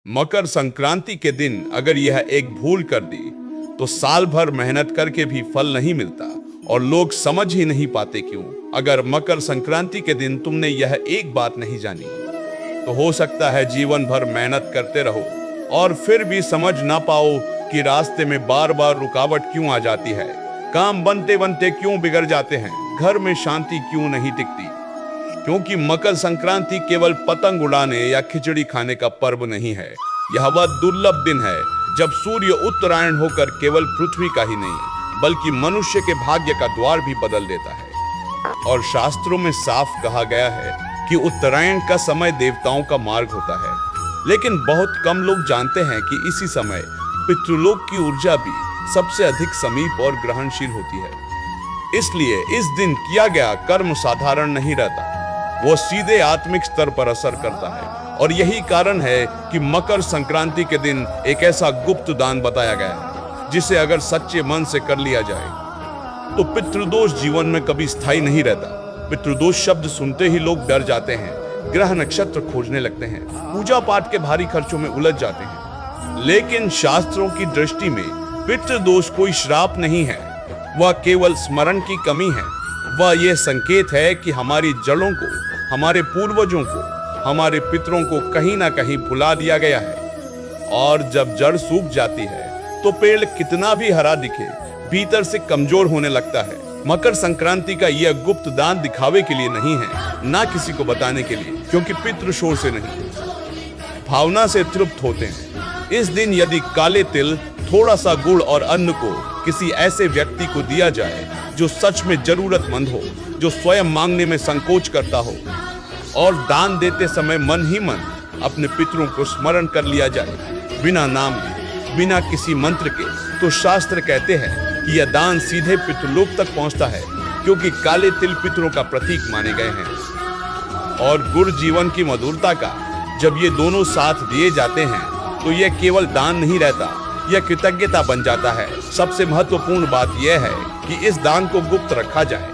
मकर संक्रांति के दिन अगर यह एक भूल कर दी तो साल भर मेहनत करके भी फल नहीं मिलता और लोग समझ ही नहीं पाते क्यों। अगर मकर संक्रांति के दिन तुमने यह एक बात नहीं जानी तो हो सकता है जीवन भर मेहनत करते रहो और फिर भी समझ ना पाओ कि रास्ते में बार बार रुकावट क्यों आ जाती है, काम बनते बनते क्यों बिगड़ जाते हैं, घर में शांति क्यों नहीं टिकती। क्योंकि मकर संक्रांति केवल पतंग उड़ाने या खिचड़ी खाने का पर्व नहीं है। यह वह दुर्लभ दिन है जब सूर्य उत्तरायण होकर केवल पृथ्वी का ही नहीं बल्कि मनुष्य के भाग्य का द्वार भी बदल देता है। और शास्त्रों में साफ कहा गया है कि उत्तरायण का समय देवताओं का मार्ग होता है, लेकिन बहुत कम लोग जानते हैं कि इसी समय पितृलोक की ऊर्जा भी सबसे अधिक समीप और ग्रहणशील होती है। इसलिए इस दिन किया गया कर्म साधारण नहीं रहता, वो सीधे आत्मिक स्तर पर असर करता है। और यही कारण है कि मकर संक्रांति के दिन एक ऐसा गुप्त दान बताया गया है जिसे अगर सच्चे मन से कर लिया जाए तो पितृदोष जीवन में कभी स्थायी नहीं रहता। पितृदोष शब्द सुनते ही लोग डर जाते हैं, ग्रह नक्षत्र खोजने लगते हैं, पूजा पाठ के भारी खर्चों में उलझ जाते हैं। लेकिन शास्त्रों की दृष्टि में पितृदोष कोई श्राप नहीं है, वह केवल स्मरण की कमी है। वह यह संकेत है कि हमारी जड़ों को, हमारे पूर्वजों को, हमारे पितरों को कहीं ना कहीं भुला दिया गया है। और जब जड़ सूख जाती है तो पेड़ कितना भी हरा दिखे भीतर से कमजोर होने लगता है। मकर संक्रांति का यह गुप्त दान दिखावे के लिए नहीं है, ना किसी को बताने के लिए, क्योंकि पितृ शोर से नहीं भावना से तृप्त होते हैं। इस दिन यदि काले तिल, थोड़ा सा गुड़ और अन्न को किसी ऐसे व्यक्ति को दिया जाए जो सच में जरूरतमंद हो, जो स्वयं मांगने में संकोच करता हो, और दान देते समय मन ही मन अपने पितरों को स्मरण कर लिया जाए, बिना नाम लिए, बिना किसी मंत्र के, तो शास्त्र कहते हैं कि यह दान सीधे पितृलोक तक पहुंचता है, क्योंकि काले तिल पितरों का प्रतीक माने गए हैं। और गुड़ जीवन की मधुरता का जब ये दोनों साथ दिए जाते हैं तो यह केवल दान नहीं रहता, यह कृतज्ञता बन जाता है। सबसे महत्वपूर्ण बात यह है कि इस दान को गुप्त रखा जाए,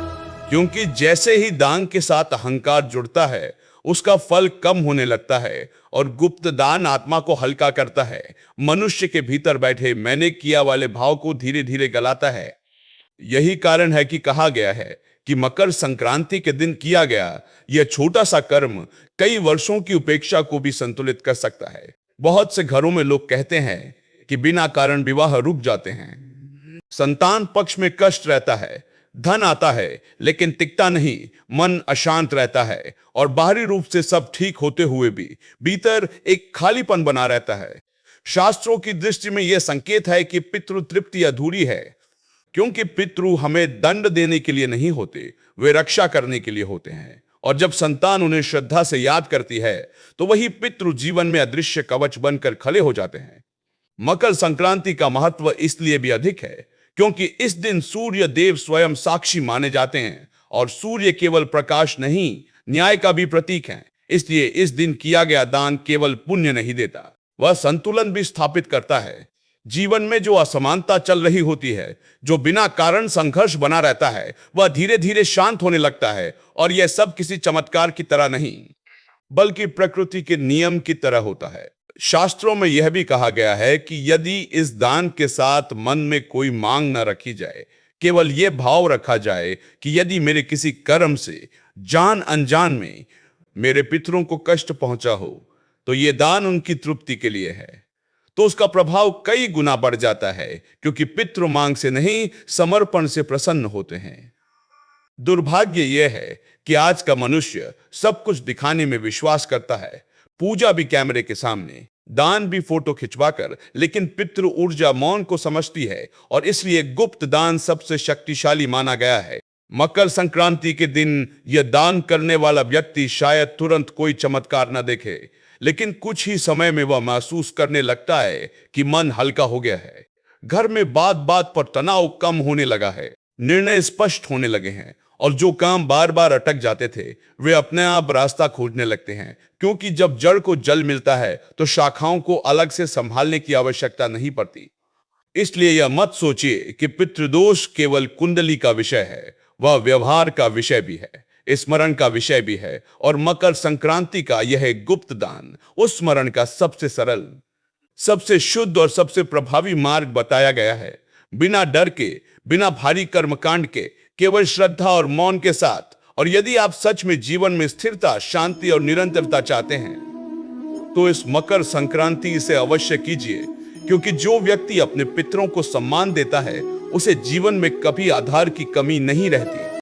क्योंकि जैसे ही दान के साथ अहंकार जुड़ता है उसका फल कम होने लगता है और गुप्त दान आत्मा को हल्का करता है, मनुष्य के भीतर बैठे मैंने किया वाले भाव को धीरे धीरे गलाता है। यही कारण है कि कहा गया है कि मकर संक्रांति के दिन किया गया यह छोटा सा कर्म कई वर्षों की उपेक्षा को भी संतुलित कर सकता है। बहुत से घरों में लोग कहते हैं कि बिना कारण विवाह रुक जाते हैं, संतान पक्ष में कष्ट रहता है, धन आता है लेकिन टिकता नहीं, मन अशांत रहता है और बाहरी रूप से सब ठीक होते हुए भी भीतर एक खालीपन बना रहता है। शास्त्रों की दृष्टि में यह संकेत है कि पितृ तृप्ति अधूरी है, क्योंकि पितृ हमें दंड देने के लिए नहीं होते, वे रक्षा करने के लिए होते हैं। और जब संतान उन्हें श्रद्धा से याद करती है तो वही पितृ जीवन में अदृश्य कवच बनकर खड़े हो जाते हैं। मकर संक्रांति का महत्व इसलिए भी अधिक है क्योंकि इस दिन सूर्य देव स्वयं साक्षी माने जाते हैं और सूर्य केवल प्रकाश नहीं, न्याय का भी प्रतीक है। इसलिए इस दिन किया गया दान केवल पुण्य नहीं देता, वह संतुलन भी स्थापित करता है। जीवन में जो असमानता चल रही होती है, जो बिना कारण संघर्ष बना रहता है, वह धीरे धीरे शांत होने लगता है। और यह सब किसी चमत्कार की तरह नहीं बल्कि प्रकृति के नियम की तरह होता है। शास्त्रों में यह भी कहा गया है कि यदि इस दान के साथ मन में कोई मांग न रखी जाए, केवल यह भाव रखा जाए कि यदि मेरे किसी कर्म से जान अनजान में मेरे पितरों को कष्ट पहुंचा हो तो यह दान उनकी तृप्ति के लिए है, तो उसका प्रभाव कई गुना बढ़ जाता है, क्योंकि पितृ मांग से नहीं समर्पण से प्रसन्न होते हैं। दुर्भाग्य यह है कि आज का मनुष्य सब कुछ दिखाने में विश्वास करता है, पूजा भी कैमरे के सामने, दान भी फोटो खिंचवाकर, लेकिन पितृ ऊर्जा मौन को समझती है और इसलिए गुप्त दान सबसे शक्तिशाली माना गया है। मकर संक्रांति के दिन यह दान करने वाला व्यक्ति शायद तुरंत कोई चमत्कार न देखे, लेकिन कुछ ही समय में वह महसूस करने लगता है कि मन हल्का हो गया है, घर में बात बात पर तनाव कम होने लगा है, निर्णय स्पष्ट होने लगे हैं और जो काम बार बार अटक जाते थे वे अपने आप रास्ता खोजने लगते हैं। क्योंकि जब जड़ को जल मिलता है तो शाखाओं को अलग से संभालने की आवश्यकता नहीं पड़ती। इसलिए यह मत सोचिए कि पितृदोष केवल कुंडली का विषय है, वह व्यवहार का विषय भी है। स्मरण का विषय भी है और मकर संक्रांति का यह गुप्त दान उस स्मरण का सबसे सरल, सबसे शुद्ध और सबसे प्रभावी मार्ग बताया गया है। बिना डर के, बिना भारी कर्मकांड के, केवल श्रद्धा और मौन के साथ। और यदि आप सच में जीवन में स्थिरता, शांति और निरंतरता चाहते हैं तो इस मकर संक्रांति से अवश्य कीजिए, क्योंकि जो व्यक्ति अपने पितरों को सम्मान देता है उसे जीवन में कभी आधार की कमी नहीं रहती।